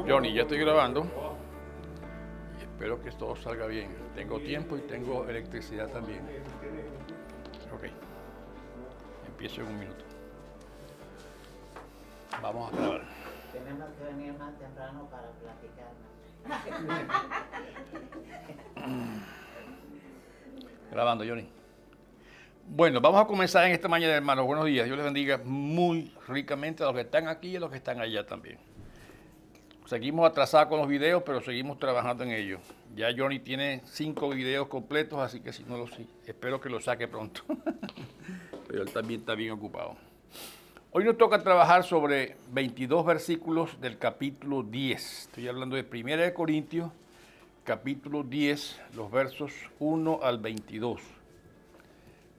Johnny, ya estoy grabando y espero que todo salga bien. Tengo tiempo y tengo electricidad también. Ok, empiezo en un minuto. Vamos a grabar. Tenemos que venir más temprano para platicar. Grabando, Johnny. Bueno, vamos a comenzar en esta mañana, hermanos. Buenos días. Dios les bendiga muy ricamente a los que están aquí y a los que están allá también. Seguimos atrasados con los videos, pero seguimos trabajando en ello. Ya Johnny tiene 5 videos completos, así que si no los espero que los saque pronto. Pero él también está bien ocupado. Hoy nos toca trabajar sobre 22 versículos del capítulo 10. Estoy hablando de 1 Corintios, capítulo 10, los versos 1 al 22.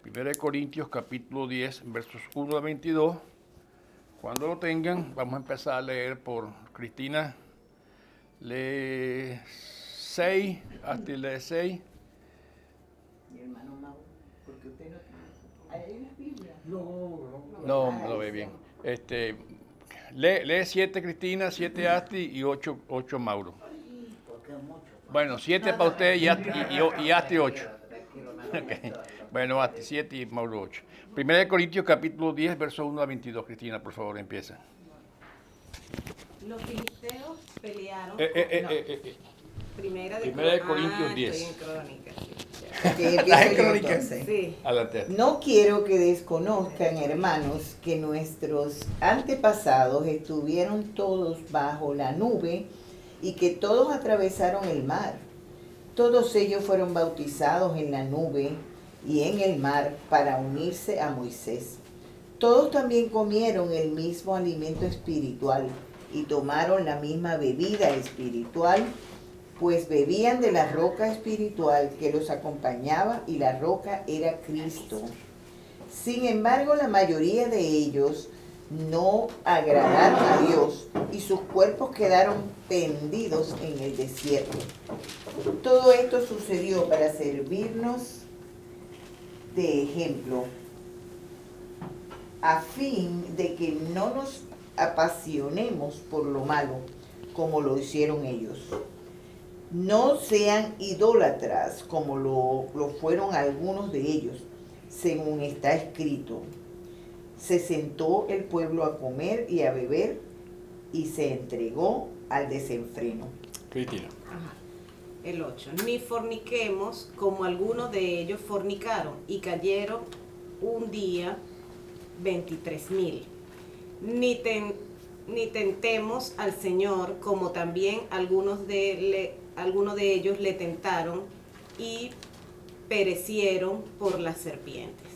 1 Corintios, capítulo 10, versos 1 al 22. Cuando lo tengan, vamos a empezar a leer por Cristina. Lee 6, hasta lee 6. Mi hermano Mau, porque usted no tiene. ¿Hay una Biblia? No lo ve bien. Lee 7 Cristina, 7 Asti y 8 Mauro. Porque es mucho. Bueno, 7 para usted y Asti 8. Okay. Bueno, Asti 7 y Mauro 8. 1 Corintios capítulo 10, verso 1 a 22. Cristina, por favor, empieza. Los filisteos pelearon. Primera de Corintios 10. Estoy en crónica, sí. ¿Estás en crónica? Sí. Adelante. No quiero que desconozcan, hermanos, que nuestros antepasados estuvieron todos bajo la nube y que todos atravesaron el mar. Todos ellos fueron bautizados en la nube y en el mar para unirse a Moisés. Todos también comieron el mismo alimento espiritual y tomaron la misma bebida espiritual, pues bebían de la roca espiritual que los acompañaba y la roca era Cristo. Sin embargo, la mayoría de ellos no agradaron a Dios y sus cuerpos quedaron tendidos en el desierto. Todo esto sucedió para servirnos de ejemplo, a fin de que no nos apasionemos por lo malo, como lo hicieron ellos. No sean idólatras, como lo fueron algunos de ellos, según está escrito. Se sentó el pueblo a comer y a beber, y se entregó al desenfreno. Cristina. Ajá. El 8. Ni forniquemos como algunos de ellos fornicaron y cayeron un día 23,000. Ni tentemos al Señor como también algunos de ellos le tentaron y perecieron por las serpientes.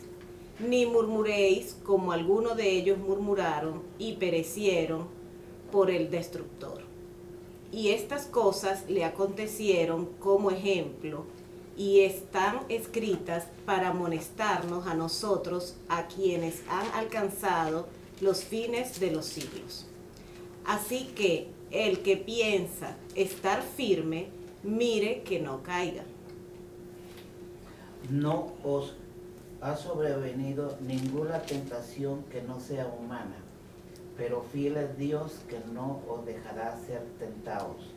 Ni murmuréis como algunos de ellos murmuraron y perecieron por el destructor. Y estas cosas le acontecieron como ejemplo y están escritas para amonestarnos a nosotros, a quienes han alcanzado los fines de los siglos. Así que el que piensa estar firme, mire que no caiga. No os ha sobrevenido ninguna tentación que no sea humana, pero fiel es Dios que no os dejará ser tentados,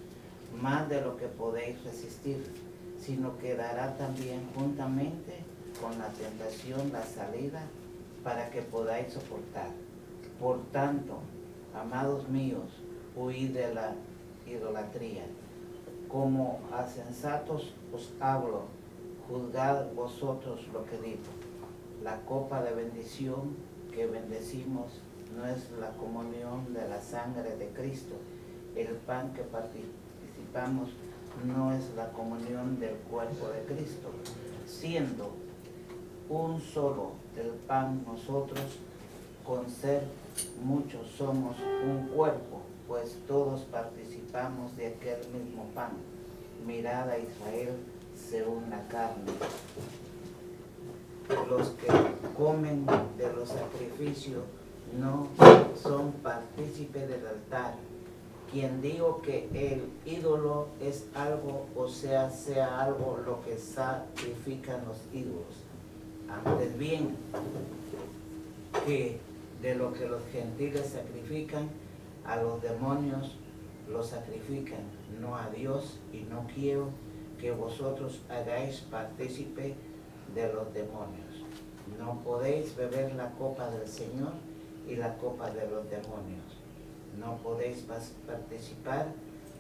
más de lo que podéis resistir, sino que dará también juntamente con la tentación la salida para que podáis soportar. Por tanto, amados míos, huid de la idolatría. Como a sensatos os hablo, juzgad vosotros lo que digo. La copa de bendición que bendecimos no es la comunión de la sangre de Cristo. El pan que participamos no es la comunión del cuerpo de Cristo. Siendo un solo el pan nosotros, con ser muchos somos un cuerpo, pues todos participamos de aquel mismo pan. Mirad a Israel según la carne. Los que comen de los sacrificios no son partícipes del altar. Quien digo que el ídolo es algo, o sea algo lo que sacrifican los ídolos. Antes bien, que de lo que los gentiles sacrifican, a los demonios lo sacrifican, no a Dios, y no quiero que vosotros hagáis partícipe de los demonios. No podéis beber la copa del Señor y la copa de los demonios. No podéis participar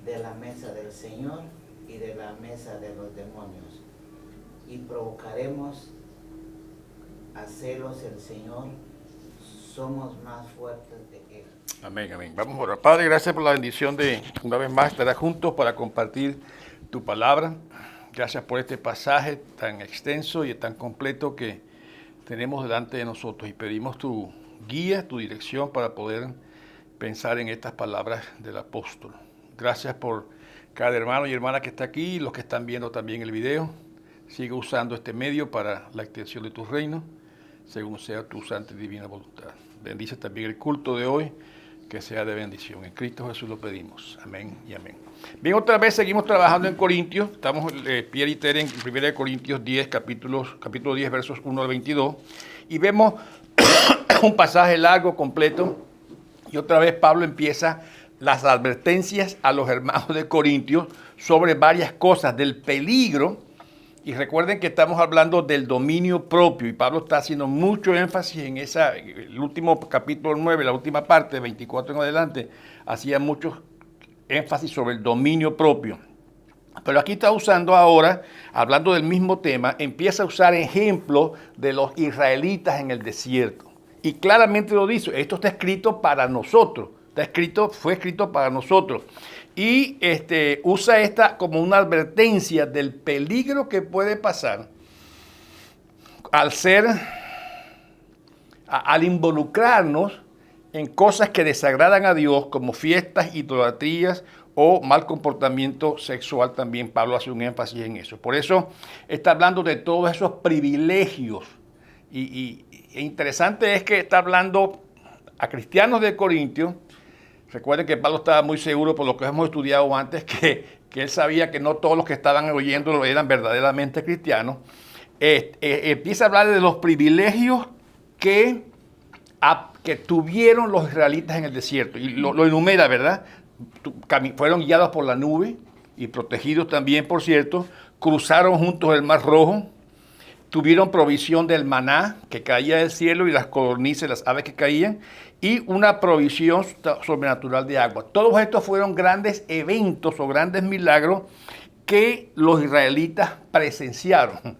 de la mesa del Señor y de la mesa de los demonios. Y provocaremos a celos el Señor. Somos más fuertes de Él. Amén, amén. Vamos a orar. Padre, gracias por la bendición de una vez más estar juntos para compartir tu palabra. Gracias por este pasaje tan extenso y tan completo que tenemos delante de nosotros, y pedimos tu guía, tu dirección para poder pensar en estas palabras del apóstol. Gracias por cada hermano y hermana que está aquí y los que están viendo también el video. Sigue usando este medio para la extensión de tu reino, según sea tu santa y divina voluntad. Bendice también el culto de hoy, que sea de bendición. En Cristo Jesús lo pedimos. Amén y amén. Bien, otra vez seguimos trabajando en Corintios. Estamos, Pierre y Tere, en 1 Corintios 10, capítulo 10, versos 1 al 22. Y vemos un pasaje largo, completo. Y otra vez Pablo empieza las advertencias a los hermanos de Corintios sobre varias cosas, del peligro. Y recuerden que estamos hablando del dominio propio, y Pablo está haciendo mucho énfasis en el último capítulo 9, la última parte, 24 en adelante, hacía mucho énfasis sobre el dominio propio. Pero aquí está usando ahora, hablando del mismo tema, empieza a usar ejemplos de los israelitas en el desierto. Y claramente lo dice, esto está escrito para nosotros, fue escrito para nosotros. Y usa esta como una advertencia del peligro que puede pasar al involucrarnos en cosas que desagradan a Dios, como fiestas, idolatrías o mal comportamiento sexual. También Pablo hace un énfasis en eso. Por eso está hablando de todos esos privilegios. Y interesante es que está hablando a cristianos de Corintios. Recuerden que Pablo estaba muy seguro, por lo que hemos estudiado antes, que él sabía que no todos los que estaban oyéndolo eran verdaderamente cristianos. Empieza a hablar de los privilegios que tuvieron los israelitas en el desierto. Y lo enumera, ¿verdad? Fueron guiados por la nube y protegidos también, por cierto. Cruzaron juntos el Mar Rojo. Tuvieron provisión del maná que caía del cielo y las codornices, las aves que caían, y una provisión sobrenatural de agua. Todos estos fueron grandes eventos o grandes milagros que los israelitas presenciaron.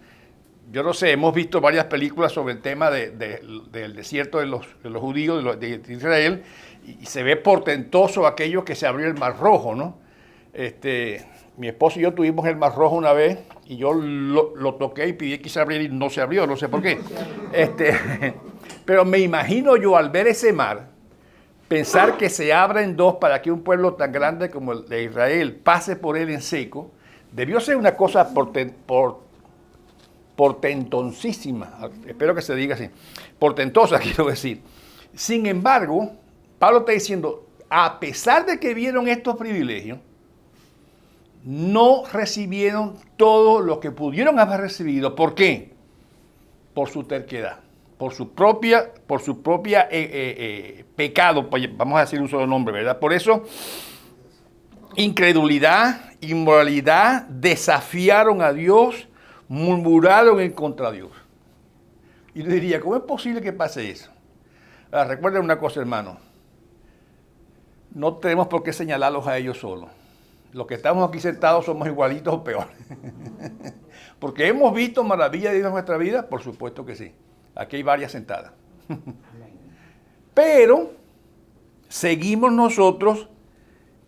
Yo no sé, hemos visto varias películas sobre el tema del desierto de los judíos, de Israel, y se ve portentoso aquello que se abrió el Mar Rojo, ¿no? Mi esposo y yo tuvimos el Mar Rojo una vez, y yo lo toqué y pedí que se abriera y no se abrió, no sé por qué. Pero me imagino yo, al ver ese mar, pensar que se abra en dos para que un pueblo tan grande como el de Israel pase por él en seco, debió ser una cosa portentosísima, espero que se diga así, portentosa quiero decir. Sin embargo, Pablo está diciendo, a pesar de que vieron estos privilegios, no recibieron todo lo que pudieron haber recibido. ¿Por qué? Por su terquedad, por su propia pecado, vamos a decir un solo nombre, ¿verdad? Por eso, incredulidad, inmoralidad, desafiaron a Dios, murmuraron en contra de Dios. Y yo diría, ¿cómo es posible que pase eso? Recuerden una cosa, hermano, no tenemos por qué señalarlos a ellos solos. Los que estamos aquí sentados somos igualitos o peores. Porque hemos visto maravillas de Dios en nuestra vida, por supuesto que sí. Aquí hay varias sentadas. Pero seguimos nosotros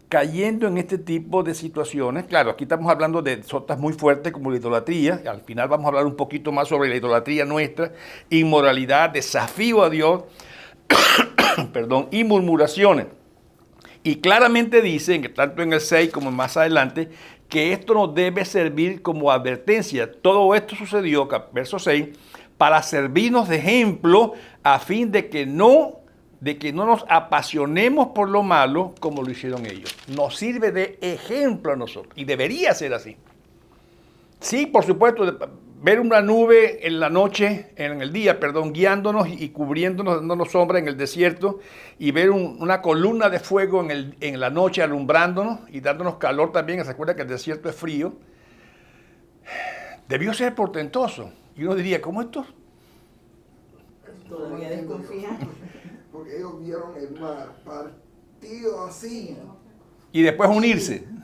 cayendo en este tipo de situaciones. Claro, aquí estamos hablando de sotas muy fuertes como la idolatría. Al final vamos a hablar un poquito más sobre la idolatría nuestra, inmoralidad, desafío a Dios, perdón, y murmuraciones. Y claramente dicen, tanto en el 6 como más adelante, que esto nos debe servir como advertencia. Todo esto sucedió, verso 6, para servirnos de ejemplo a fin de que no nos apasionemos por lo malo como lo hicieron ellos. Nos sirve de ejemplo a nosotros y debería ser así. Sí, por supuesto, ver una nube en la noche, en el día, perdón, guiándonos y cubriéndonos, dándonos sombra en el desierto, y ver una columna de fuego en la noche alumbrándonos y dándonos calor también. Se acuerda que el desierto es frío. Debió ser portentoso. Y uno diría, ¿cómo esto? Todavía desconfía. Porque ellos vieron el mar partido así. Y después unirse. No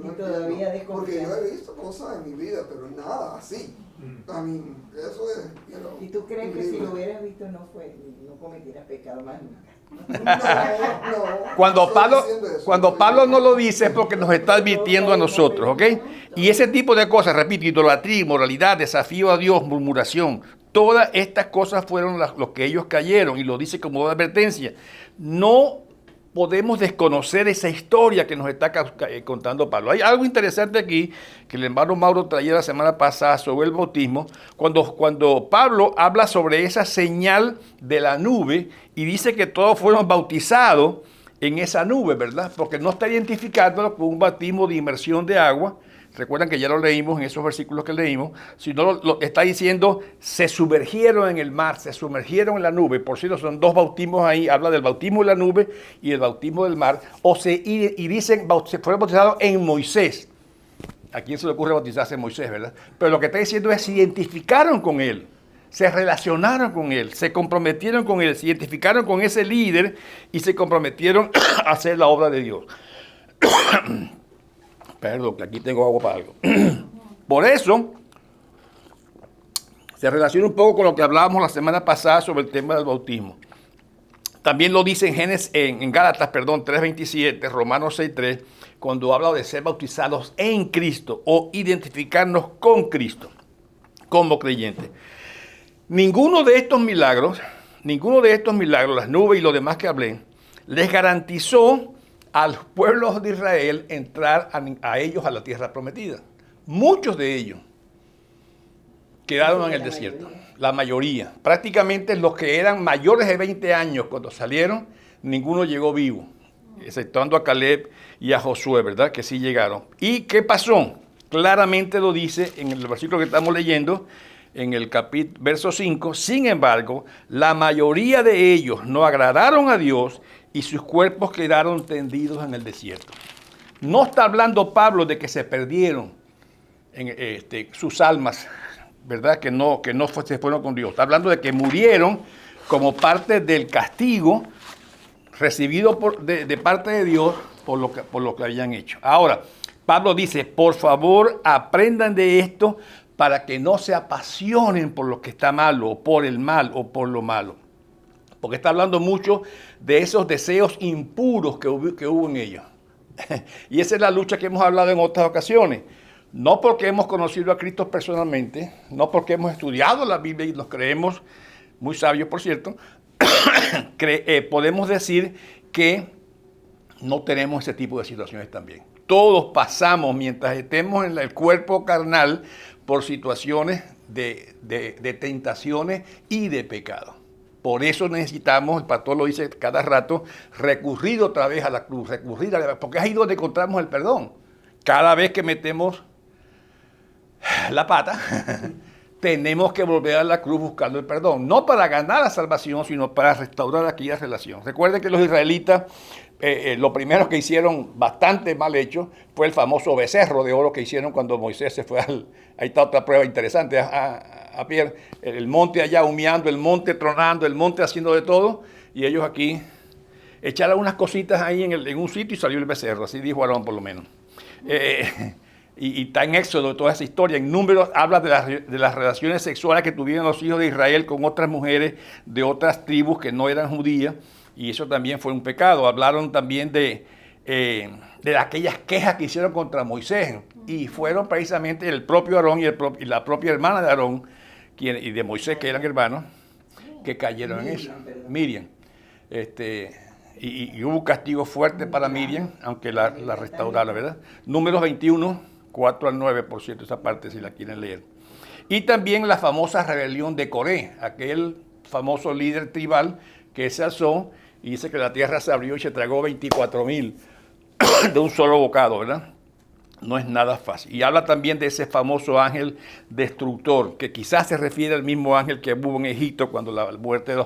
Y todavía entiendo, porque desconfía. yo he visto cosas en mi vida, pero nada así. A mí, eso es, ¿Y tú crees que si increíble. lo hubieras visto no cometieras pecado más nunca? No, Cuando estoy Pablo, diciendo eso, cuando estoy Pablo diciendo no lo dice es porque nos está advirtiendo a nosotros, ¿ok? Y ese tipo de cosas, repito, idolatría, inmoralidad, desafío a Dios, murmuración, todas estas cosas fueron los que ellos cayeron, y lo dice como advertencia. No podemos desconocer esa historia que nos está contando Pablo. Hay algo interesante aquí que el hermano Mauro traía la semana pasada sobre el bautismo, cuando Pablo habla sobre esa señal de la nube y dice que todos fueron bautizados en esa nube, ¿verdad? Porque no está identificándolo con un bautismo de inmersión de agua. Recuerdan que ya lo leímos en esos versículos que leímos, sino lo está diciendo, se sumergieron en el mar, se sumergieron en la nube. Por cierto, son dos bautismos ahí, habla del bautismo de la nube y el bautismo del mar, y dicen, se fueron bautizados en Moisés. ¿A quién se le ocurre bautizarse en Moisés, verdad? Pero lo que está diciendo es, se identificaron con él, se relacionaron con él, se comprometieron con él, se identificaron con ese líder y se comprometieron a hacer la obra de Dios. Perdón, que aquí tengo agua para algo. Por eso, se relaciona un poco con lo que hablábamos la semana pasada sobre el tema del bautismo. También lo dice en Gálatas 3:27, Romanos 6:3, cuando habla de ser bautizados en Cristo o identificarnos con Cristo como creyentes. Ninguno de estos milagros, las nubes y lo demás que hablé, les garantizó a los pueblos de Israel entrar a ellos a la tierra prometida. Muchos de ellos quedaron en el desierto. La mayoría. Prácticamente los que eran mayores de 20 años cuando salieron, ninguno llegó vivo, exceptuando a Caleb y a Josué, ¿verdad? Que sí llegaron. ¿Y qué pasó? Claramente lo dice en el versículo que estamos leyendo, en el verso 5. Sin embargo, la mayoría de ellos no agradaron a Dios y sus cuerpos quedaron tendidos en el desierto. No está hablando Pablo de que se perdieron sus almas, ¿verdad? Que no se fueron con Dios. Está hablando de que murieron como parte del castigo recibido de parte de Dios por lo que habían hecho. Ahora, Pablo dice, por favor, aprendan de esto para que no se apasionen por lo que está malo, o por el mal, o por lo malo. Porque está hablando mucho de esos deseos impuros que hubo en ellos. Y esa es la lucha que hemos hablado en otras ocasiones. No porque hemos conocido a Cristo personalmente, no porque hemos estudiado la Biblia y nos creemos muy sabios, por cierto, podemos decir que no tenemos ese tipo de situaciones también. Todos pasamos, mientras estemos en el cuerpo carnal, por situaciones de tentaciones y de pecado. Por eso necesitamos, el pastor lo dice cada rato, recurrir otra vez a la cruz, porque es ahí donde encontramos el perdón. Cada vez que metemos la pata, tenemos que volver a la cruz buscando el perdón. No para ganar la salvación, sino para restaurar aquella relación. Recuerden que los israelitas, lo primero que hicieron, bastante mal hecho, fue el famoso becerro de oro que hicieron cuando Moisés se fue ahí está otra prueba interesante, a Pierre, el monte allá humeando, el monte tronando, el monte haciendo de todo, y ellos aquí echaron unas cositas ahí en un sitio y salió el becerro, así dijo Aarón por lo menos. Y está en Éxodo toda esa historia. En Números habla de las relaciones sexuales que tuvieron los hijos de Israel con otras mujeres de otras tribus que no eran judías, y eso también fue un pecado. Hablaron también de aquellas quejas que hicieron contra Moisés, y fueron precisamente el propio Aarón y la propia hermana de Aarón y de Moisés, que eran hermanos, que cayeron en eso. Miriam. Y hubo un castigo fuerte para Miriam, aunque la restauraron, ¿verdad? Números 21, 4 al 9, por cierto, esa parte si la quieren leer. Y también la famosa rebelión de Coré, aquel famoso líder tribal que se alzó y dice que la tierra se abrió y se tragó 24,000 de un solo bocado, ¿verdad? No es nada fácil. Y habla también de ese famoso ángel destructor, que quizás se refiere al mismo ángel que hubo en Egipto cuando la muerte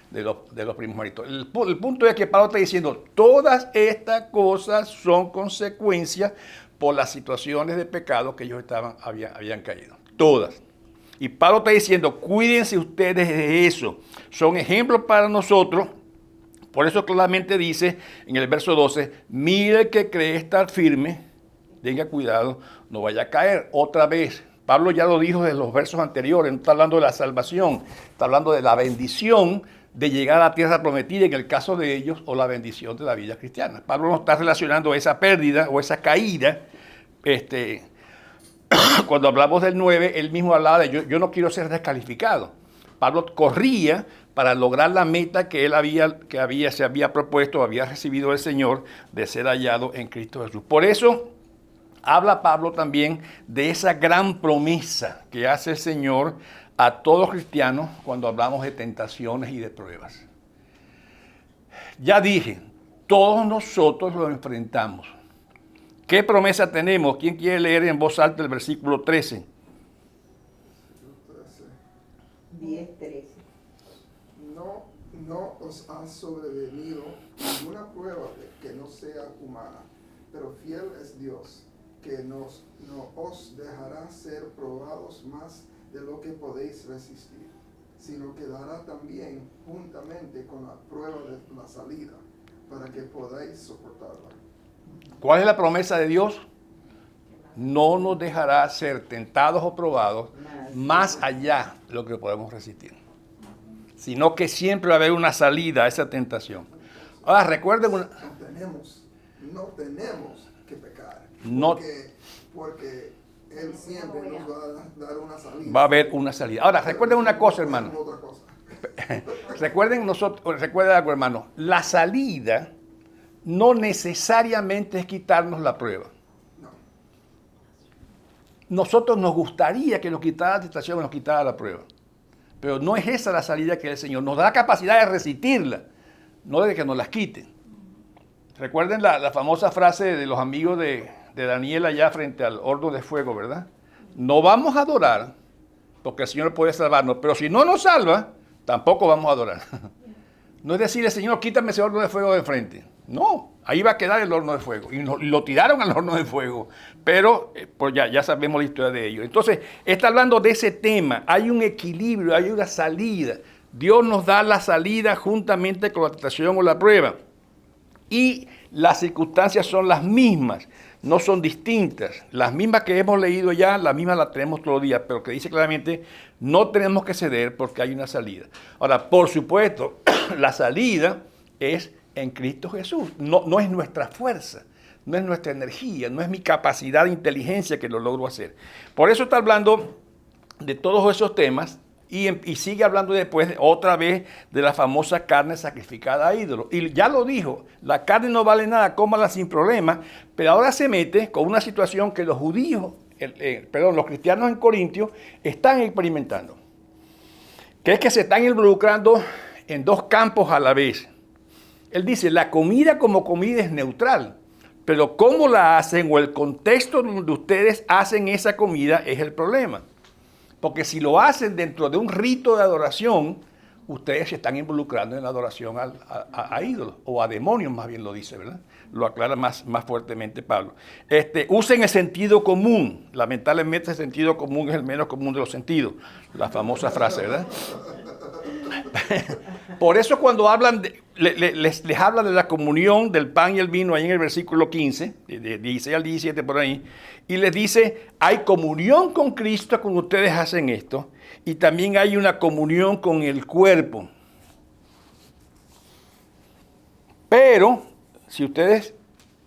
de los primogénitos. El punto es que Pablo está diciendo, todas estas cosas son consecuencias por las situaciones de pecado que ellos habían caído. Todas. Y Pablo está diciendo, cuídense ustedes de eso. Son ejemplos para nosotros. Por eso claramente dice en el verso 12, mire el que cree estar firme, tenga cuidado, no vaya a caer. Otra vez, Pablo ya lo dijo en los versos anteriores, no está hablando de la salvación, está hablando de la bendición de llegar a la tierra prometida en el caso de ellos, o la bendición de la vida cristiana. Pablo no está relacionando esa pérdida o esa caída. Cuando hablamos del 9, él mismo hablaba de yo no quiero ser descalificado. Pablo corría para lograr la meta que él se había propuesto, había recibido del Señor, de ser hallado en Cristo Jesús. Por eso habla Pablo también de esa gran promesa que hace el Señor a todos cristianos cuando hablamos de tentaciones y de pruebas. Ya dije, todos nosotros lo enfrentamos. ¿Qué promesa tenemos? ¿Quién quiere leer en voz alta el versículo 13? 10:13. No os ha sobrevenido ninguna prueba que no sea humana, pero fiel es Dios, que no os dejará ser probados más de lo que podéis resistir, sino que dará también juntamente con la prueba de la salida, para que podáis soportarla. ¿Cuál es la promesa de Dios? No nos dejará ser tentados o probados más allá de lo que podemos resistir, sino que siempre va a haber una salida a esa tentación. Ahora recuerden No tenemos que pecar, No. porque Él siempre nos va a dar una salida. Va a haber una salida. Ahora recuerden una cosa, hermano. Otra cosa. Recuerden algo, hermano. La salida no necesariamente es quitarnos la prueba. No. Nosotros nos gustaría que nos quitara la tentación, nos quitara la prueba. Pero no es esa la salida que el Señor nos da la capacidad de resistirla, no de que nos las quiten. Recuerden la famosa frase de los amigos de Daniel allá frente al horno de fuego, ¿verdad? No vamos a adorar porque el Señor puede salvarnos, pero si no nos salva, tampoco vamos a adorar. No es decirle, Señor, quítame ese horno de fuego de frente. No, ahí va a quedar el horno de fuego. Y lo tiraron al horno de fuego. Pero pues ya sabemos la historia de ellos. Entonces, está hablando de ese tema. Hay un equilibrio, hay una salida. Dios nos da la salida juntamente con la tentación o la prueba. Y las circunstancias son las mismas, no son distintas. Las mismas que hemos leído ya, las mismas las tenemos todos los días, pero que dice claramente, no tenemos que ceder porque hay una salida. Ahora, por supuesto, la salida es en Cristo Jesús. No es nuestra fuerza, no es nuestra energía, no es mi capacidad de inteligencia que lo logro hacer. Por eso está hablando de todos esos temas. Y sigue hablando después otra vez de la famosa carne sacrificada a ídolos. Y ya lo dijo, la carne no vale nada, cómala sin problema, pero ahora se mete con una situación que los judíos, los cristianos en Corintios están experimentando. Que es que se están involucrando en dos campos a la vez. Él dice, la comida como comida es neutral, pero cómo la hacen o el contexto donde ustedes hacen esa comida es el problema. Porque si lo hacen dentro de un rito de adoración, ustedes se están involucrando en la adoración a ídolos, o a demonios más bien lo dice, ¿verdad? Lo aclara más fuertemente Pablo. Usen el sentido común. Lamentablemente el sentido común es el menos común de los sentidos. La famosa frase, ¿verdad? Por eso cuando hablan, les habla de la comunión del pan y el vino, ahí en el versículo 15, de 16 al 17 por ahí, y les dice, hay comunión con Cristo cuando ustedes hacen esto, y también hay una comunión con el cuerpo. Pero, si ustedes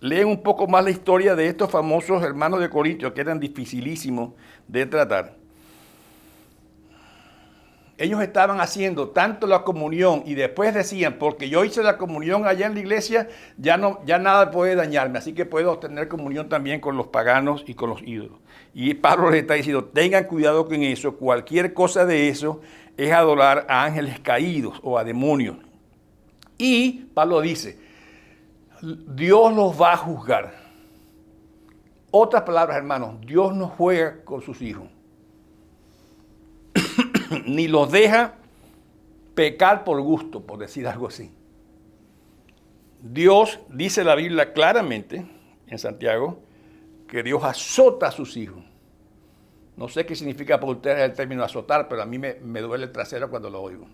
leen un poco más la historia de estos famosos hermanos de Corintios, que eran dificilísimos de tratar, ellos estaban haciendo tanto la comunión y después decían, porque yo hice la comunión allá en la iglesia, ya nada puede dañarme, así que puedo tener comunión también con los paganos y con los ídolos. Y Pablo les está diciendo, tengan cuidado con eso, cualquier cosa de eso es adorar a ángeles caídos o a demonios. Y Pablo dice, Dios los va a juzgar. Otras palabras, hermanos, Dios no juega con sus hijos. Ni los deja pecar por gusto, por decir algo así. Dios, dice la Biblia claramente, en Santiago, que Dios azota a sus hijos. No sé qué significa para ustedes el término azotar, pero a mí me duele el trasero cuando lo oigo.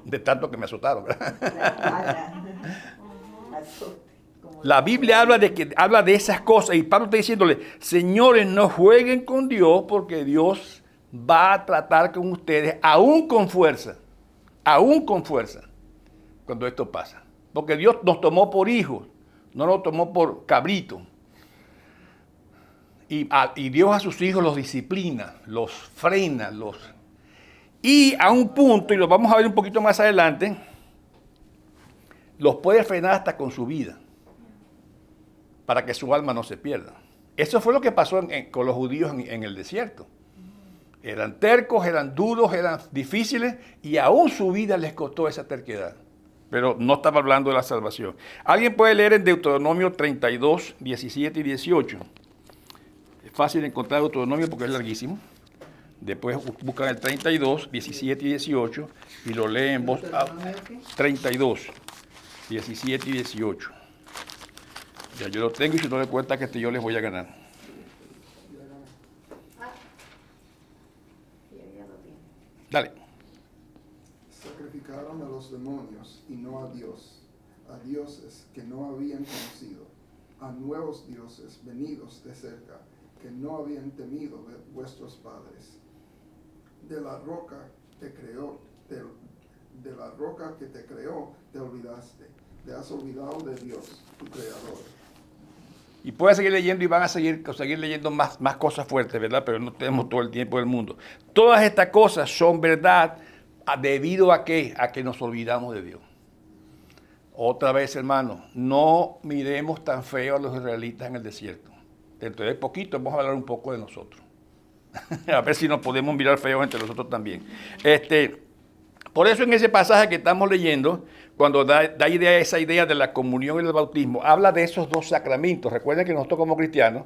De tanto que me azotaron, ¿verdad? La Biblia habla de esas cosas y Pablo está diciéndole, señores, no jueguen con Dios porque Dios va a tratar con ustedes aún con fuerza, cuando esto pasa. Porque Dios nos tomó por hijos, no nos tomó por cabritos. Y Dios a sus hijos los disciplina, los frena, y a un punto, y lo vamos a ver un poquito más adelante, los puede frenar hasta con su vida, para que su alma no se pierda. Eso fue lo que pasó con los judíos en el desierto. Eran tercos, eran duros, eran difíciles, y aún su vida les costó esa terquedad. Pero no estaba hablando de la salvación. Alguien puede leer en Deuteronomio 32, 17 y 18. Es fácil encontrar Deuteronomio porque es larguísimo. Después buscan el 32, 17 y 18 y lo leen en voz alta. 32, 17 y 18. Ya yo lo tengo y si no le cuenta que yo les voy a ganar. Dale. Sacrificaron a los demonios y no a Dios, a dioses que no habían conocido, a nuevos dioses venidos de cerca, que no habían temido vuestros padres. De la roca te creó, de la roca que te creó, te olvidaste, te has olvidado de Dios, tu creador. Y pueden seguir leyendo y van a seguir leyendo más cosas fuertes, ¿verdad? Pero no tenemos todo el tiempo del mundo. Todas estas cosas son verdad debido a ¿qué? A que nos olvidamos de Dios. Otra vez, hermano, no miremos tan feo a los israelitas en el desierto. Dentro de poquito vamos a hablar un poco de nosotros. A ver si nos podemos mirar feos entre nosotros también. Por eso en ese pasaje que estamos leyendo, cuando da esa idea de la comunión y el bautismo, habla de esos dos sacramentos. Recuerden que nosotros como cristianos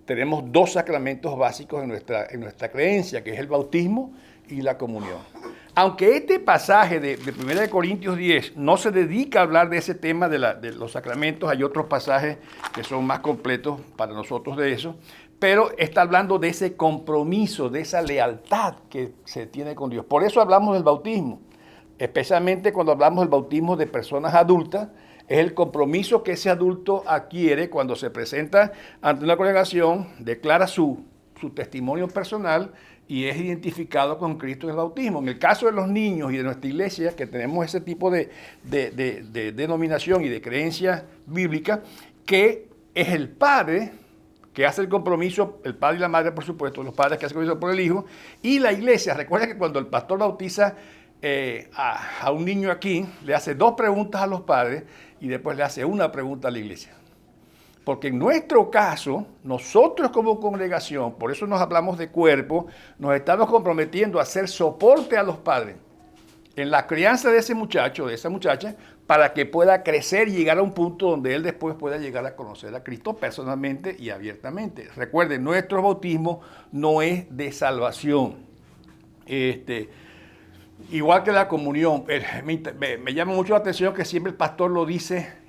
tenemos dos sacramentos básicos en nuestra creencia, que es el bautismo y la comunión. Aunque este pasaje de 1 Corintios 10 no se dedica a hablar de ese tema de los sacramentos, hay otros pasajes que son más completos para nosotros de eso, pero está hablando de ese compromiso, de esa lealtad que se tiene con Dios. Por eso hablamos del bautismo, especialmente cuando hablamos del bautismo de personas adultas, es el compromiso que ese adulto adquiere cuando se presenta ante una congregación, declara su testimonio personal y es identificado con Cristo en el bautismo. En el caso de los niños y de nuestra iglesia, que tenemos ese tipo de denominación y de creencia bíblica, que es el padre que hace el compromiso, el padre y la madre, por supuesto, los padres que hacen el compromiso por el hijo, y la iglesia. Recuerda que cuando el pastor bautiza a un niño aquí, le hace dos preguntas a los padres y después le hace una pregunta a la iglesia. Porque en nuestro caso, nosotros como congregación, por eso nos hablamos de cuerpo, nos estamos comprometiendo a hacer soporte a los padres en la crianza de ese muchacho, de esa muchacha, para que pueda crecer y llegar a un punto donde él después pueda llegar a conocer a Cristo personalmente y abiertamente. Recuerden, nuestro bautismo no es de salvación. Igual que la comunión, me llama mucho la atención que siempre el pastor lo dice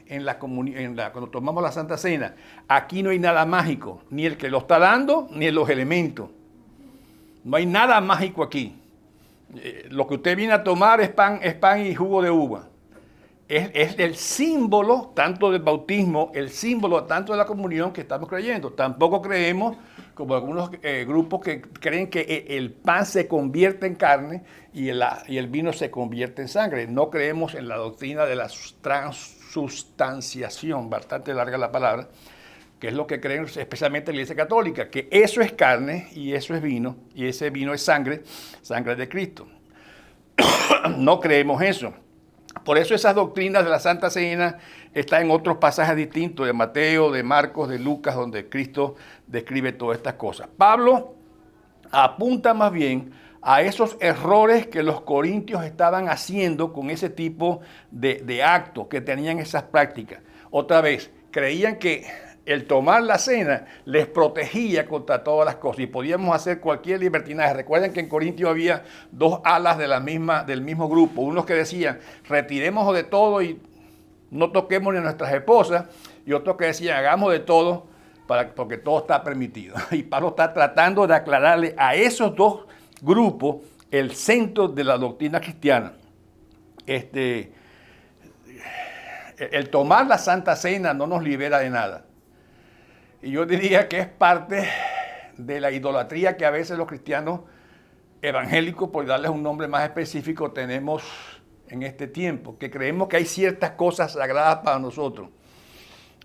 cuando tomamos la Santa Cena. Aquí no hay nada mágico, ni el que lo está dando, ni en los elementos. No hay nada mágico aquí. Lo que usted viene a tomar es pan y jugo de uva. Es el símbolo tanto del bautismo, el símbolo tanto de la comunión que estamos creyendo. Tampoco creemos, como algunos grupos que creen que el pan se convierte en carne y el vino se convierte en sangre. No creemos en la doctrina de la transustanciación, bastante larga la palabra, que es lo que creen especialmente la Iglesia Católica, que eso es carne y eso es vino, y ese vino es sangre de Cristo. No creemos eso. Por eso esas doctrinas de la Santa Cena están en otros pasajes distintos, de Mateo, de Marcos, de Lucas, donde Cristo describe todas estas cosas. Pablo apunta más bien a esos errores que los corintios estaban haciendo con ese tipo de actos, que tenían esas prácticas. Otra vez, creían que el tomar la cena les protegía contra todas las cosas y podíamos hacer cualquier libertinaje. Recuerden que en Corintios había dos alas del mismo grupo. Unos que decían, retiremos de todo y no toquemos ni a nuestras esposas, y otros que decían, hagamos de todo porque todo está permitido. Y Pablo está tratando de aclararle a esos dos grupos el centro de la doctrina cristiana. El tomar la Santa Cena no nos libera de nada. Y yo diría que es parte de la idolatría que a veces los cristianos evangélicos, por darles un nombre más específico, tenemos en este tiempo, que creemos que hay ciertas cosas sagradas para nosotros.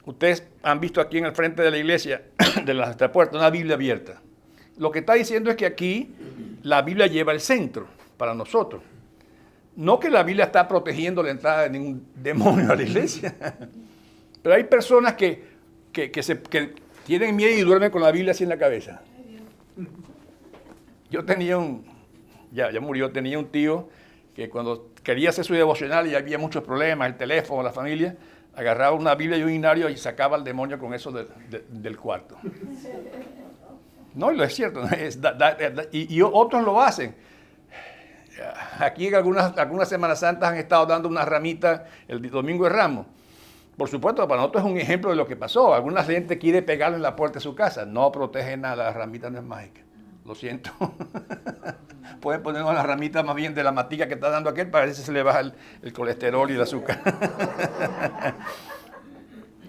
Ustedes han visto aquí en el frente de la iglesia, de la puerta, una Biblia abierta. Lo que está diciendo es que aquí la Biblia lleva el centro para nosotros. No que la Biblia está protegiendo la entrada de ningún demonio a la iglesia. Pero hay personas que tienen miedo y duermen con la Biblia así en la cabeza. Yo tenía ya murió, tenía un tío que cuando quería hacer su devocional y había muchos problemas, el teléfono, la familia, agarraba una Biblia y un himnario y sacaba al demonio con eso del cuarto. No, lo es cierto. Y otros lo hacen. Aquí en algunas Semanas Santas han estado dando una ramita el domingo de Ramos. Por supuesto, para nosotros es un ejemplo de lo que pasó. Alguna gente quiere pegarlo en la puerta de su casa. No protege nada, la ramita no es mágica. Lo siento. Pueden ponernos la ramita más bien de la matica que está dando aquel para ver si se le baja el colesterol y el azúcar.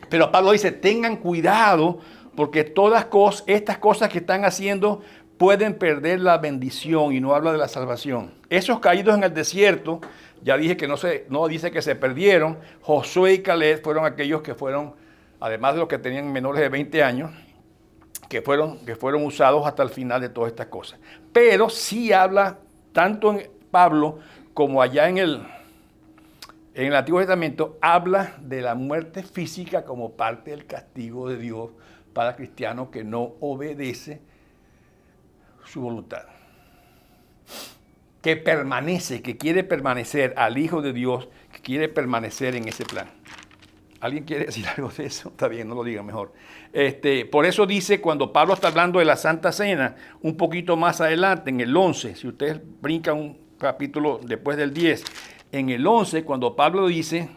Pero Pablo dice, tengan cuidado porque todas estas cosas que están haciendo pueden perder la bendición, y no habla de la salvación. Esos caídos en el desierto, ya dije que no dice que se perdieron. Josué y Caleb fueron aquellos que fueron, además de los que tenían menores de 20 años, que fueron usados hasta el final de todas estas cosas. Pero sí habla, tanto en Pablo como allá en el Antiguo Testamento, habla de la muerte física como parte del castigo de Dios para el cristiano que no obedece su voluntad. Que quiere permanecer al Hijo de Dios, que quiere permanecer en ese plan. ¿Alguien quiere decir algo de eso? Está bien, no lo diga mejor. Por eso dice, cuando Pablo está hablando de la Santa Cena, un poquito más adelante, en el 11, si ustedes brincan un capítulo después del 10, en el 11, cuando Pablo dice,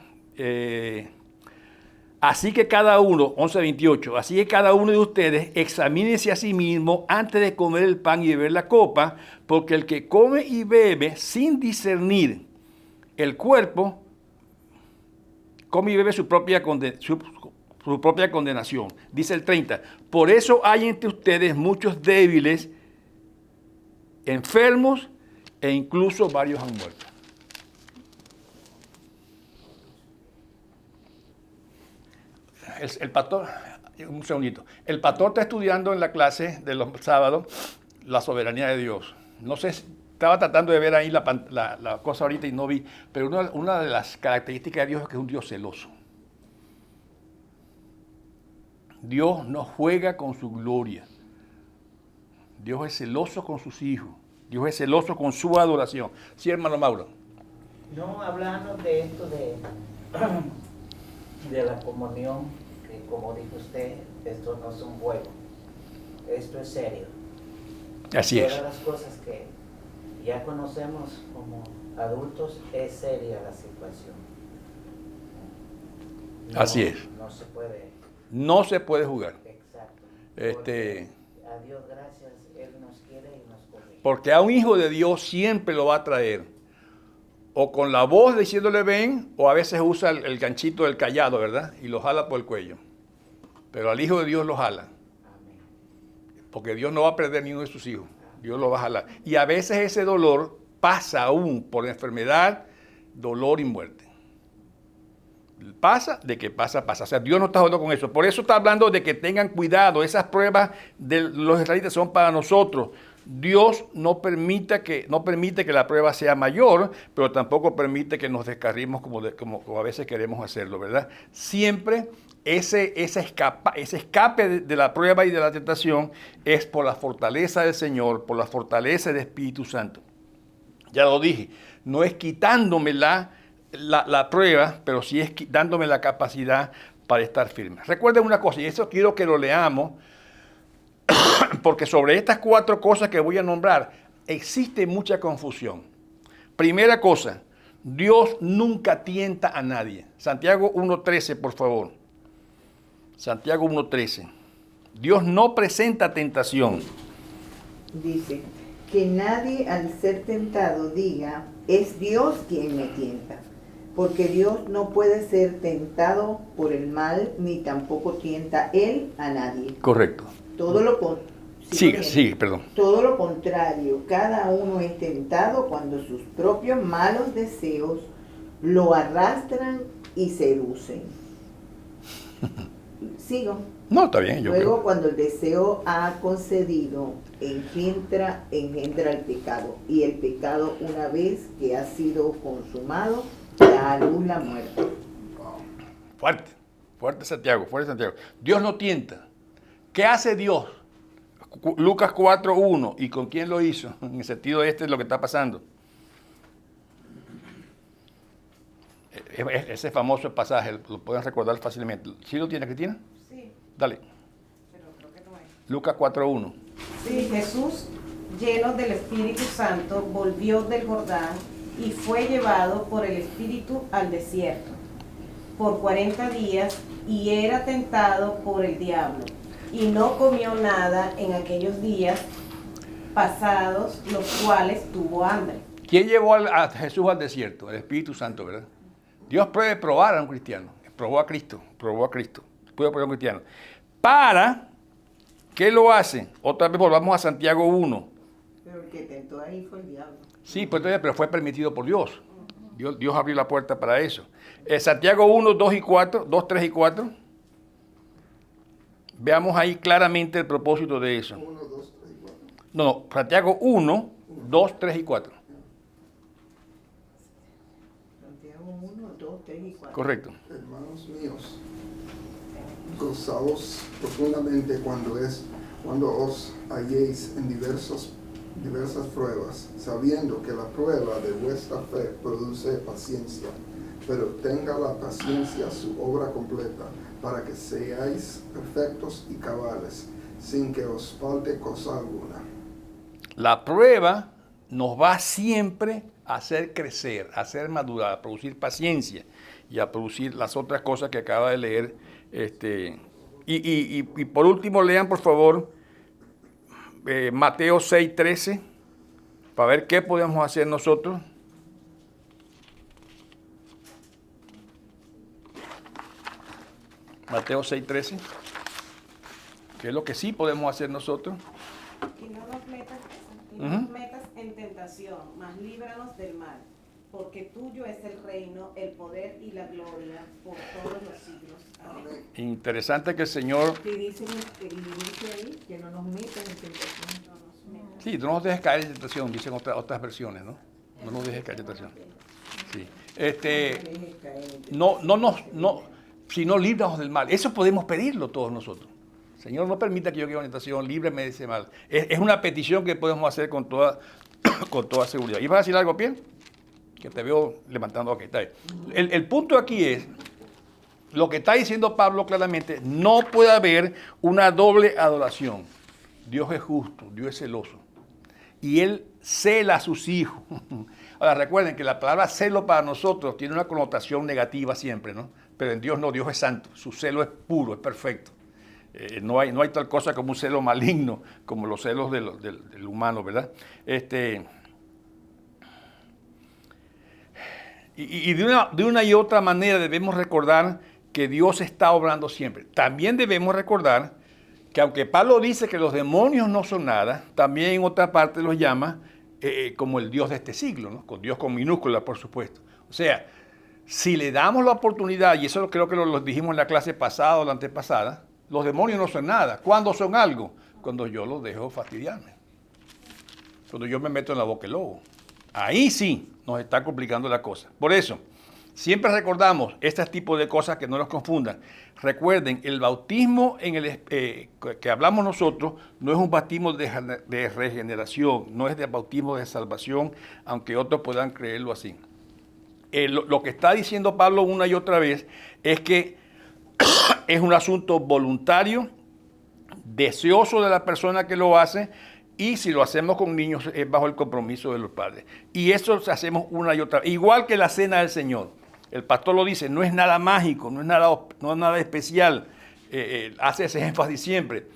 así que cada uno, 11:28, así que cada uno de ustedes examínese a sí mismo antes de comer el pan y beber la copa, porque el que come y bebe sin discernir el cuerpo, come y bebe su propia condenación. Dice el 30, por eso hay entre ustedes muchos débiles, enfermos e incluso varios han muerto. El pastor, un segundito, el pastor está estudiando en la clase de los sábados la soberanía de Dios. No sé, estaba tratando de ver ahí la cosa ahorita y no vi, pero una de las características de Dios es que es un Dios celoso. Dios no juega con su gloria. Dios es celoso con sus hijos. Dios es celoso con su adoración. Sí, hermano Mauro. No, hablando de esto de la comunión, que como dijo usted, esto no es un juego, esto es serio. Así es. Todas las cosas que ya conocemos como adultos, es seria la situación. Así es. No se puede. No se puede jugar. Exacto. A Dios gracias, Él nos quiere y nos corrige. Porque a un hijo de Dios siempre lo va a traer. O con la voz diciéndole ven, o a veces usa el ganchito del callado, ¿verdad? Y lo jala por el cuello. Pero al hijo de Dios lo jala. Amén. Porque Dios no va a perder ni uno de sus hijos. Dios lo va a jalar. Y a veces ese dolor pasa aún por enfermedad, dolor y muerte. Pasa. O sea, Dios no está jugando con eso. Por eso está hablando de que tengan cuidado. Esas pruebas de los israelitas son para nosotros. Dios no permite que la prueba sea mayor, pero tampoco permite que nos descarrimos como a veces queremos hacerlo, ¿verdad? Siempre ese escape de la prueba y de la tentación es por la fortaleza del Señor, por la fortaleza del Espíritu Santo. Ya lo dije, no es quitándome la prueba, pero sí es dándome la capacidad para estar firmes. Recuerden una cosa, y eso quiero que lo leamos, porque sobre estas 4 cosas que voy a nombrar existe mucha confusión. Primera cosa, Dios nunca tienta a nadie. Santiago 1.13, por favor. Santiago 1.13. Dios no presenta tentación. Dice, que nadie al ser tentado diga, es Dios quien me tienta. Porque Dios no puede ser tentado por el mal, ni tampoco tienta Él a nadie. Correcto. Todo lo Sigue, perdón. Todo lo contrario, cada uno es tentado cuando sus propios malos deseos lo arrastran y seducen. Sigo. No, está bien. Luego, cuando el deseo ha concedido, engendra el pecado. Y el pecado, una vez que ha sido consumado, da a luz la muerte. Fuerte Santiago. Dios no tienta. ¿Qué hace Dios? Lucas 4.1. ¿Y con quién lo hizo? En el sentido de lo que está pasando. Ese famoso pasaje, lo pueden recordar fácilmente. ¿Sí lo tiene, Cristina? Sí, Dale. pero creo que no es. Lucas 4.1. Sí, Jesús, lleno del Espíritu Santo, volvió del Jordán y fue llevado por el Espíritu al desierto por 40 días y era tentado por el diablo. Y no comió nada en aquellos días pasados, los cuales tuvo hambre. ¿Quién llevó a Jesús al desierto? El Espíritu Santo, ¿verdad? Dios puede probar a un cristiano. Probó a Cristo. Puede probar a un cristiano. ¿Para qué lo hace? Otra vez volvamos a Santiago 1. Pero el que tentó ahí fue el diablo. Sí, pero fue permitido por Dios. Dios abrió la puerta para eso. Santiago 1, 2 y 4, 2, 3 y 4. Veamos ahí claramente el propósito de eso. 1, 2, 3 y 4. No, Santiago 1, 2, 3 y 4. Santiago 1, 2, 3 y 4. Correcto. Hermanos míos, gozaos profundamente cuando os halléis en diversas pruebas, sabiendo que la prueba de vuestra fe produce paciencia, pero tenga la paciencia su obra completa, para que seáis perfectos y cabales, sin que os falte cosa alguna. La prueba nos va siempre a hacer crecer, a hacer madurar, a producir paciencia y a producir las otras cosas que acaba de leer. Y por último, lean por favor Mateo 6:13, para ver qué podemos hacer nosotros. Mateo 6:13, que es lo que sí podemos hacer nosotros. Y no nos metas en tentación, mas líbranos del mal, porque tuyo es el reino, el poder y la gloria por todos los siglos. Amén. Interesante que el Señor... Y dice ahí que no nos metan en tentación. No nos metas. Sí, no nos dejes caer en tentación, dicen otras versiones, ¿no? No nos dejes caer en tentación. Sí. Sino líbranos del mal. Eso podemos pedirlo todos nosotros. Señor, no permita que yo caiga en tentación, líbrame de ese mal. Es una petición que podemos hacer con toda seguridad. ¿Y vas a decir algo, Pierre? Que te veo levantando aquí. Está bien. El punto aquí es, lo que está diciendo Pablo claramente, no puede haber una doble adoración. Dios es justo, Dios es celoso. Y Él cela a sus hijos. Ahora recuerden que la palabra celo para nosotros tiene una connotación negativa siempre, ¿no? Pero en Dios no, Dios es santo. Su celo es puro, es perfecto. No hay tal cosa como un celo maligno, como los celos del humano, ¿verdad? Y de una y otra manera debemos recordar que Dios está obrando siempre. También debemos recordar que aunque Pablo dice que los demonios no son nada, también en otra parte los llama como el Dios de este siglo, ¿no? Con Dios con minúscula, por supuesto. O sea, si le damos la oportunidad, y eso creo que lo dijimos en la clase pasada o la antepasada, los demonios no son nada. ¿Cuándo son algo? Cuando yo los dejo fastidiarme. Cuando yo me meto en la boca del lobo. Ahí sí nos está complicando la cosa. Por eso, siempre recordamos este tipo de cosas que no nos confundan. Recuerden, el bautismo que hablamos nosotros no es un bautismo de regeneración, no es de bautismo de salvación, aunque otros puedan creerlo así. Lo que está diciendo Pablo una y otra vez es que es un asunto voluntario, deseoso de la persona que lo hace, y si lo hacemos con niños es bajo el compromiso de los padres. Y eso lo hacemos una y otra vez. Igual que la cena del Señor. El pastor lo dice, no es nada mágico, no es nada especial. Hace ese énfasis siempre.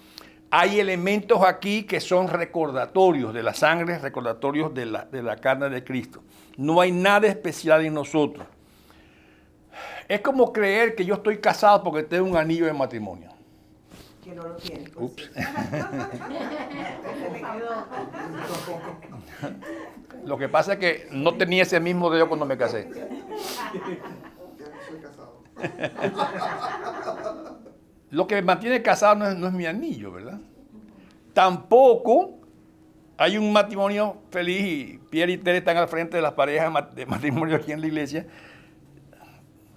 Hay elementos aquí que son recordatorios de la sangre, recordatorios de la carne de Cristo. No hay nada especial en nosotros. Es como creer que yo estoy casado porque tengo un anillo de matrimonio. Que no lo tiene. Pues, Ups. sí. Lo que pasa es que no tenía ese mismo dedo cuando me casé. Ya no soy casado. Lo que me mantiene casado no es mi anillo, ¿verdad? Tampoco hay un matrimonio feliz y Pierre y Tere están al frente de las parejas de matrimonio aquí en la iglesia,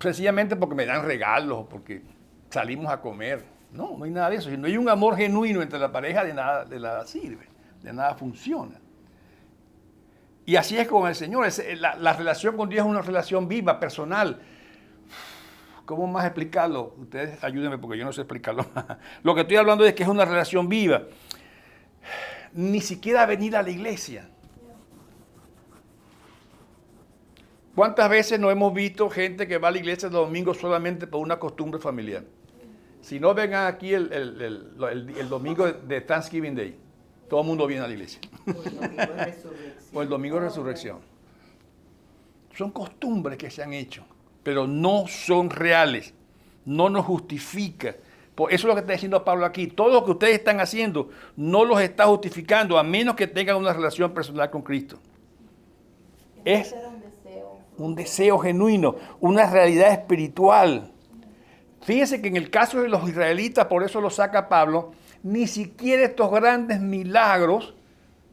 sencillamente porque me dan regalos, porque salimos a comer. No hay nada de eso. Si no hay un amor genuino entre la pareja, de nada sirve, de nada funciona. Y así es con el Señor. La relación con Dios es una relación viva, personal. ¿Cómo más explicarlo? Ustedes ayúdenme porque yo no sé explicarlo. Lo que estoy hablando es que es una relación viva. Ni siquiera venir a la iglesia. ¿Cuántas veces no hemos visto gente que va a la iglesia el domingo solamente por una costumbre familiar? Si no vengan aquí el domingo de Thanksgiving Day, todo el mundo viene a la iglesia. O el domingo de resurrección. Son costumbres que se han hecho, pero no son reales. No nos justifica. Por eso es lo que está diciendo Pablo aquí. Todo lo que ustedes están haciendo no los está justificando, a menos que tengan una relación personal con Cristo. Es un deseo genuino, una realidad espiritual. Fíjense que en el caso de los israelitas, por eso lo saca Pablo, ni siquiera estos grandes milagros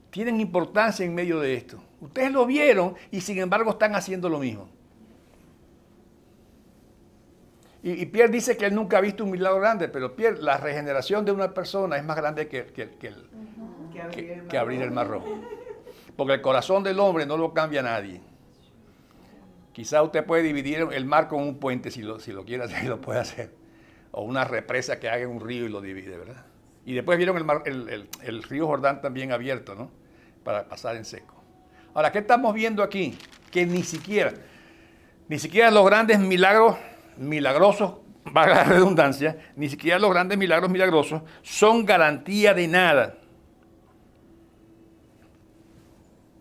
tienen importancia en medio de esto. Ustedes lo vieron y sin embargo están haciendo lo mismo. Y Pierre dice que él nunca ha visto un milagro grande, pero Pierre, la regeneración de una persona es más grande que abrir el mar rojo. Porque el corazón del hombre no lo cambia nadie. Quizá usted puede dividir el mar con un puente si lo quiere hacer, lo puede hacer. O una represa que haga en un río y lo divide, ¿verdad? Y después vieron el río Jordán también abierto, ¿no? Para pasar en seco. Ahora, ¿qué estamos viendo aquí? Que ni siquiera los grandes milagros milagrosos, valga la redundancia, ni siquiera los grandes milagros milagrosos son garantía de nada.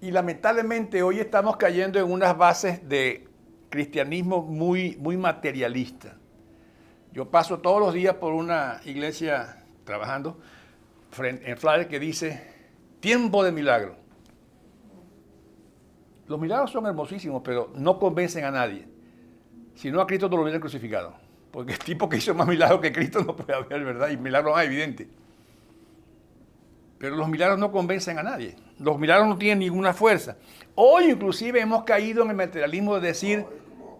Y lamentablemente hoy estamos cayendo en unas bases de cristianismo muy, muy materialista. Yo paso todos los días por una iglesia trabajando en flyer que dice tiempo de milagro. Los milagros son hermosísimos, pero no convencen a nadie. Si no, a Cristo no lo hubieran crucificado. Porque el tipo que hizo más milagros que Cristo no puede haber, ¿verdad? Y milagros más evidentes. Pero los milagros no convencen a nadie. Los milagros no tienen ninguna fuerza. Hoy inclusive hemos caído en el materialismo de decir... No, es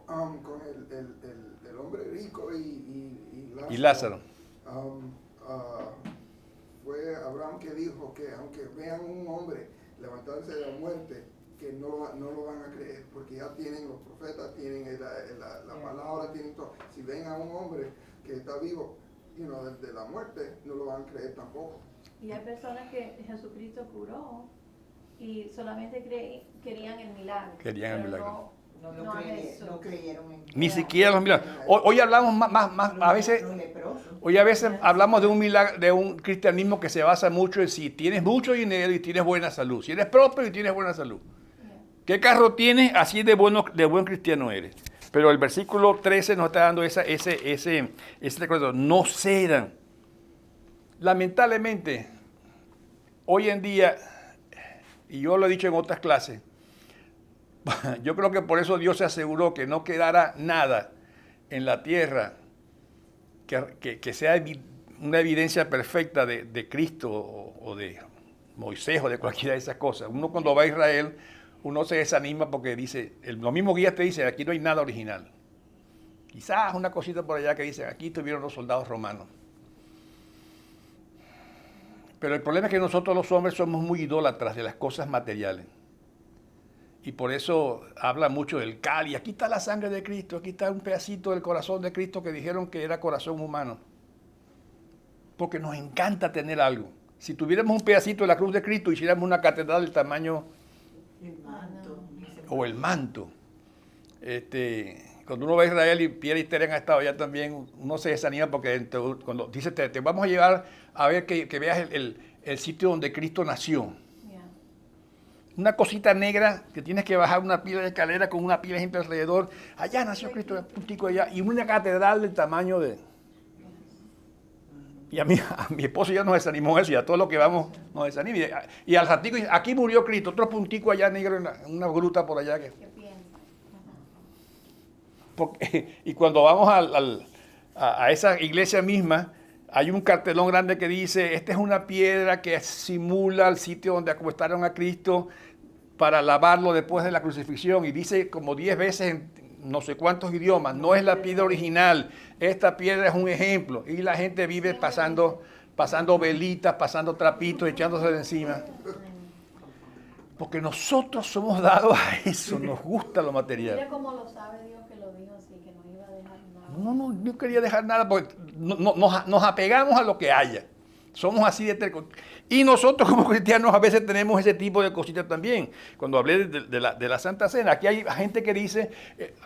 como con el hombre rico y Lázaro. Fue Abraham que dijo que aunque vean un hombre levantarse de la muerte, que no lo van a creer, porque ya tienen los profetas, tienen la palabra, tienen todo. Si ven a un hombre que está vivo, de la muerte, no lo van a creer tampoco. Y hay personas que Jesucristo curó y solamente querían el milagro. Querían el milagro. No creyeron en Ni siquiera los milagros. Hoy hablamos más a veces hablamos de un milagro, de un cristianismo que se basa mucho en si tienes mucho dinero y tienes buena salud, si eres próspero y tienes buena salud. ¿Qué carro tienes? Así de buen cristiano eres. Pero el versículo 13 nos está dando ese recuerdo. No cedan. Lamentablemente, hoy en día, y yo lo he dicho en otras clases, yo creo que por eso Dios se aseguró que no quedara nada en la tierra que sea una evidencia perfecta de Cristo o de Moisés o de cualquiera de esas cosas. Uno cuando va a Israel, uno se desanima porque dice, los mismos guías te dicen, aquí no hay nada original. Quizás una cosita por allá que dicen, aquí estuvieron los soldados romanos. Pero el problema es que nosotros los hombres somos muy idólatras de las cosas materiales. Y por eso habla mucho del cáliz. Aquí está la sangre de Cristo, aquí está un pedacito del corazón de Cristo que dijeron que era corazón humano. Porque nos encanta tener algo. Si tuviéramos un pedacito de la cruz de Cristo, hiciéramos una catedral del tamaño o el manto. Cuando uno va a Israel y Pierre y Teren han estado allá también, uno se desanima porque cuando dice, te vamos a llevar a ver que veas el sitio donde Cristo nació. Yeah. Una cosita negra que tienes que bajar una pila de escalera con una pila de gente alrededor. Allá nació Cristo, un puntico allá. Y una catedral del tamaño de... Y a mi esposo ya nos desanimó eso, y a todos los que vamos nos desanima. Y al ratico, aquí murió Cristo, otro puntico allá negro en una gruta por allá. ¿Qué piensas? Y cuando vamos a esa iglesia misma, hay un cartelón grande que dice, esta es una piedra que simula el sitio donde acostaron a Cristo para lavarlo después de la crucifixión. Y dice como 10 veces en no sé cuántos idiomas, no es la piedra original, esta piedra es un ejemplo. Y la gente vive pasando velitas, pasando trapitos, echándose de encima. Porque nosotros somos dados a eso, nos gusta lo material. Mira cómo lo sabe Dios que lo dijo así, que no iba a dejar nada. No quería dejar nada porque nos apegamos a lo que haya. Somos así de tercos. Y nosotros como cristianos a veces tenemos ese tipo de cositas también. Cuando hablé de la Santa Cena, aquí hay gente que dice,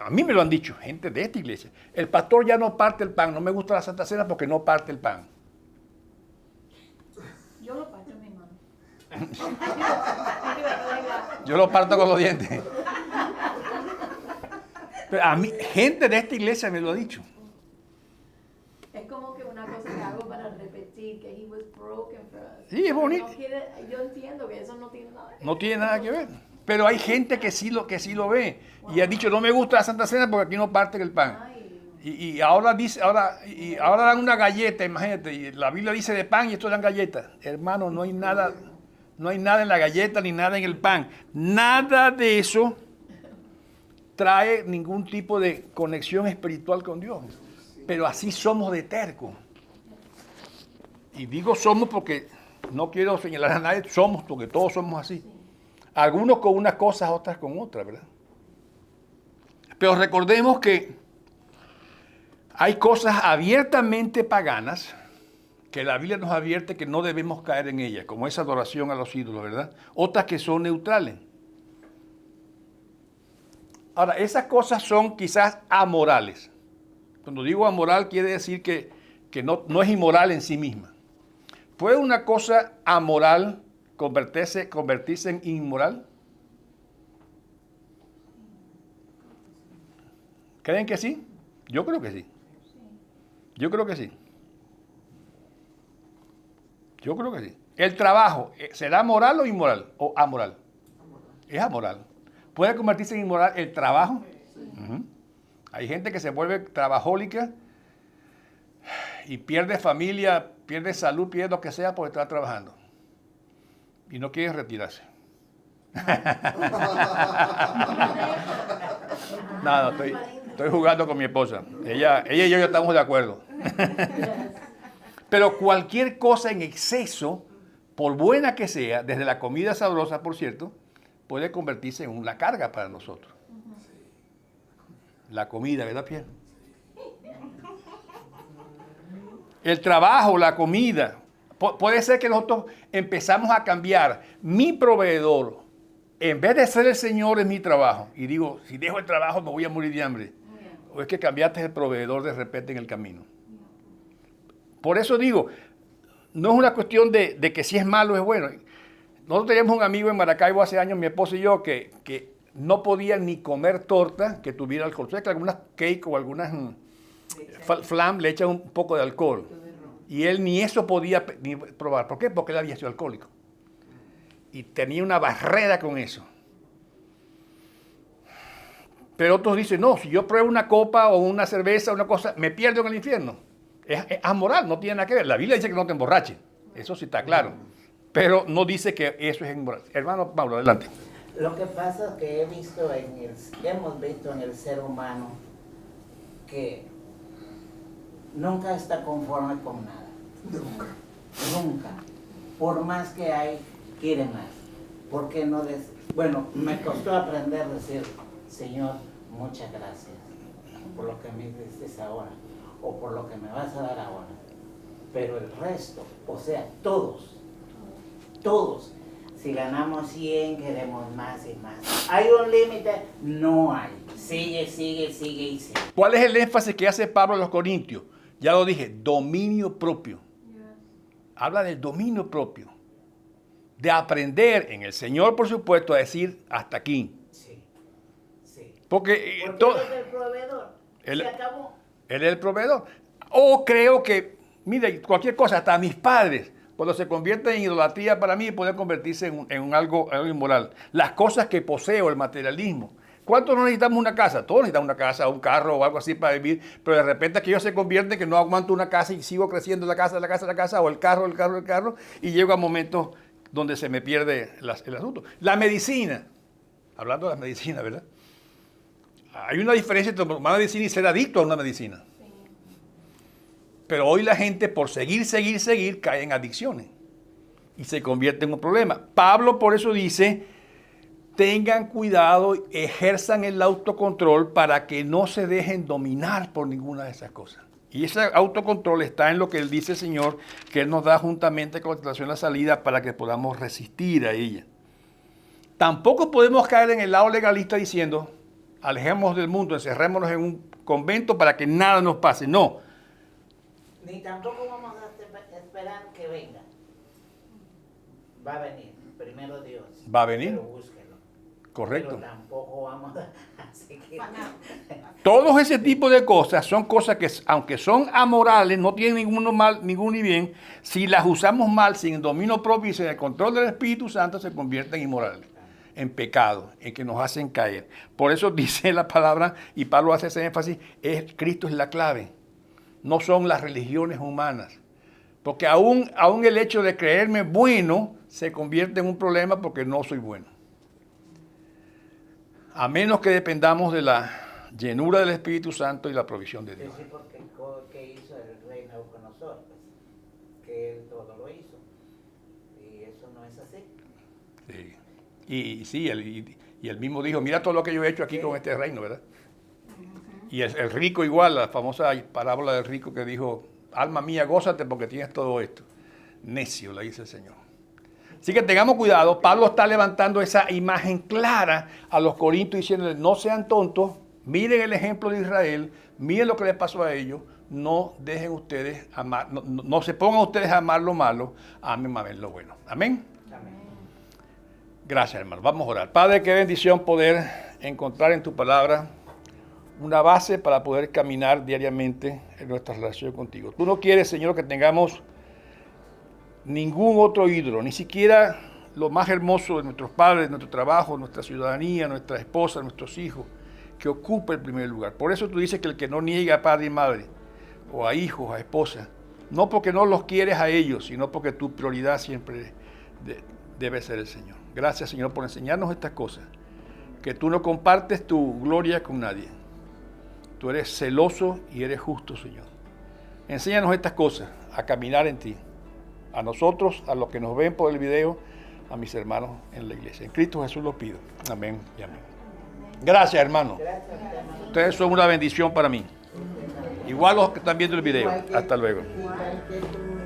a mí me lo han dicho, gente de esta iglesia, el pastor ya no parte el pan, no me gusta la Santa Cena porque no parte el pan. Yo lo parto en mi mano. Yo lo parto con los dientes. Pero a mí, gente de esta iglesia me lo ha dicho. Es como que una cosa que hago para repetir que he was broken for us. Sí, es bonito. Yo entiendo que eso no tiene nada que ver. No tiene nada que ver. Pero hay gente que sí lo ve. Y ha dicho, no me gusta la Santa Cena porque aquí no parten el pan. Ay, Y ahora dan una galleta, imagínate. Y la Biblia dice de pan y esto dan galletas. Hermano, no hay nada en la galleta ni nada en el pan. Nada de eso trae ningún tipo de conexión espiritual con Dios. Pero así somos de terco. Y digo somos porque no quiero señalar a nadie, somos porque todos somos así. Algunos con unas cosas, otras con otras, ¿verdad? Pero recordemos que hay cosas abiertamente paganas que la Biblia nos advierte que no debemos caer en ellas, como esa adoración a los ídolos, ¿verdad? Otras que son neutrales. Ahora, esas cosas son quizás amorales. Cuando digo amoral quiere decir que no es inmoral en sí misma. ¿Puede una cosa amoral convertirse en inmoral? ¿Creen que sí? Yo creo que sí. Yo creo que sí. Yo creo que sí. El trabajo, ¿será moral o inmoral? ¿O amoral? Es amoral. ¿Puede convertirse en inmoral el trabajo? Uh-huh. Hay gente que se vuelve trabajólica y pierde familia, pierde salud, pierde lo que sea por estar trabajando. Y no quiere retirarse. No, estoy jugando con mi esposa. Ella y yo estamos de acuerdo. Pero cualquier cosa en exceso, por buena que sea, desde la comida sabrosa, por cierto, puede convertirse en una carga para nosotros. La comida, ¿verdad, Pierre? El trabajo, la comida. Puede ser que nosotros empezamos a cambiar. Mi proveedor, en vez de ser el Señor, es mi trabajo. Y digo, si dejo el trabajo me voy a morir de hambre. O es que cambiaste el proveedor de repente en el camino. Por eso digo, no es una cuestión de que si es malo o es bueno. Nosotros teníamos un amigo en Maracaibo hace años, mi esposo y yo, que no podía ni comer torta que tuviera alcohol. O sea, que algunas cake o algunas flam le echan un poco de alcohol. Y él ni eso podía ni probar. ¿Por qué? Porque él había sido alcohólico. Y tenía una barrera con eso. Pero otros dicen, no, si yo pruebo una copa o una cerveza o una cosa, me pierdo en el infierno. Es amoral, no tiene nada que ver. La Biblia dice que no te emborraches. Eso sí está claro. Pero no dice que eso es inmoral. Hermano Pablo, adelante. Lo que pasa es que hemos visto en el ser humano que nunca está conforme con nada. Nunca. Por más que hay, quiere más. ¿Por qué no Bueno, me costó aprender a decir, Señor, muchas gracias por lo que me dices ahora, o por lo que me vas a dar ahora. Pero el resto, o sea, todos, si ganamos 100, queremos más y más. ¿Hay un límite? No hay. Sigue y sigue. ¿Cuál es el énfasis que hace Pablo a los Corintios? Ya lo dije, dominio propio. Habla del dominio propio. De aprender en el Señor, por supuesto, a decir hasta aquí. Sí. Porque Él es el proveedor. Él- Se acabó. Él es el proveedor. O creo que, mire, cualquier cosa, hasta mis padres, cuando se convierten en idolatría para mí, puede convertirse en algo inmoral. Las cosas que poseo, el materialismo. ¿Cuántos no necesitamos una casa? Todos necesitamos una casa, un carro o algo así para vivir, pero de repente aquello se convierte en que no aguanto una casa y sigo creciendo la casa, o el carro, y llego a momentos donde se me pierde el asunto. La medicina, hablando de la medicina, ¿verdad? Hay una diferencia entre tomar medicina y ser adicto a una medicina. Pero hoy la gente, por seguir, cae en adicciones y se convierte en un problema. Pablo por eso dice, tengan cuidado, ejerzan el autocontrol para que no se dejen dominar por ninguna de esas cosas. Y ese autocontrol está en lo que él dice, Señor, que Él nos da juntamente con la tentación la salida para que podamos resistir a ella. Tampoco podemos caer en el lado legalista diciendo, alejémonos del mundo, encerrémonos en un convento para que nada nos pase. No. Ni tampoco vamos a esperar que venga. Va a venir, primero Dios. Va a venir. Pero búsquelo. Correcto. Pero tampoco vamos a seguir. Todos ese tipo de cosas son cosas que, aunque son amorales, no tienen ningún mal, ningún ni bien, si las usamos mal, sin dominio propio y sin el control del Espíritu Santo, se convierten en inmorales, en pecado, en que nos hacen caer. Por eso dice la palabra, y Pablo hace ese énfasis, Cristo es la clave. No son las religiones humanas. Porque aún el hecho de creerme bueno se convierte en un problema porque no soy bueno. A menos que dependamos de la llenura del Espíritu Santo y la provisión de Dios. Sí, porque ¿qué hizo el rey Nabucodonosor? Pues, que él todo lo hizo. Y eso no es así. Sí. Y él mismo dijo, mira todo lo que yo he hecho aquí con este reino, ¿verdad? Y el rico igual, la famosa parábola del rico que dijo, alma mía, gózate porque tienes todo esto. Necio, le dice el Señor. Así que tengamos cuidado. Pablo está levantando esa imagen clara a los corintios diciéndoles, no sean tontos, miren el ejemplo de Israel, miren lo que les pasó a ellos, no dejen ustedes amar, no se pongan ustedes a amar lo malo, amen más bien lo bueno. Amén. Amén. Gracias, hermano. Vamos a orar. Padre, qué bendición poder encontrar en tu palabra una base para poder caminar diariamente en nuestra relación contigo. Tú no quieres, Señor, que tengamos ningún otro ídolo, ni siquiera lo más hermoso de nuestros padres, de nuestro trabajo, nuestra ciudadanía, nuestra esposa, nuestros hijos, que ocupe el primer lugar. Por eso tú dices que el que no niega a padre y madre, o a hijos, a esposa, no porque no los quieres a ellos, sino porque tu prioridad siempre debe ser el Señor. Gracias, Señor, por enseñarnos estas cosas, que tú no compartes tu gloria con nadie. Tú eres celoso y eres justo, Señor. Enséñanos estas cosas, a caminar en ti. A nosotros, a los que nos ven por el video, a mis hermanos en la iglesia. En Cristo Jesús lo pido. Amén y amén. Gracias, hermano. Ustedes son una bendición para mí. Igual los que están viendo el video. Hasta luego. Igual que tú.